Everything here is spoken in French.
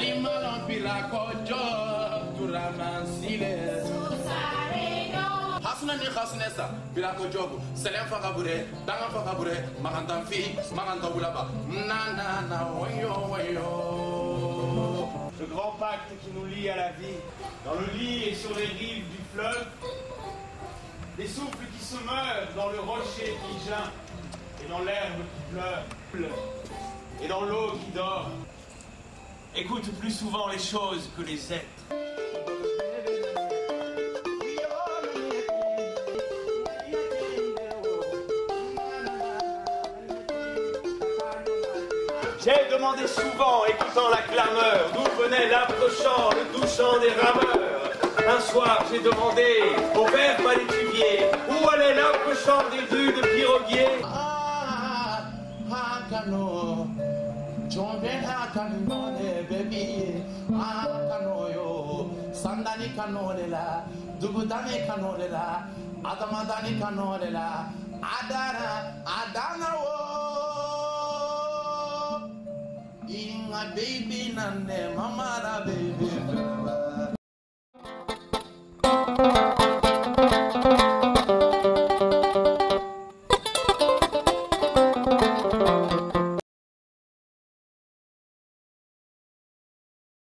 Alimalon pirakojo turamansile. Hasuna ni hasunesa pirakojo selen fakabure danga fakabure makantanfi makantabulaba na wayo wayo. Le grand pacte qui nous lie à la vie, dans le lit et sur les rives du fleuve, les souffles qui se meurent dans le rocher qui geint, et dans l'herbe qui pleure, et dans l'eau qui dort. Écoute plus souvent les choses que les êtres. J'ai demandé souvent, écoutant la clameur, d'où venait l'âpre chant, le doux chant des rameurs. Un soir, j'ai demandé au père palétuvier où allait l'âpre chant des rues de piroguiers. Inga baby nane mama da baby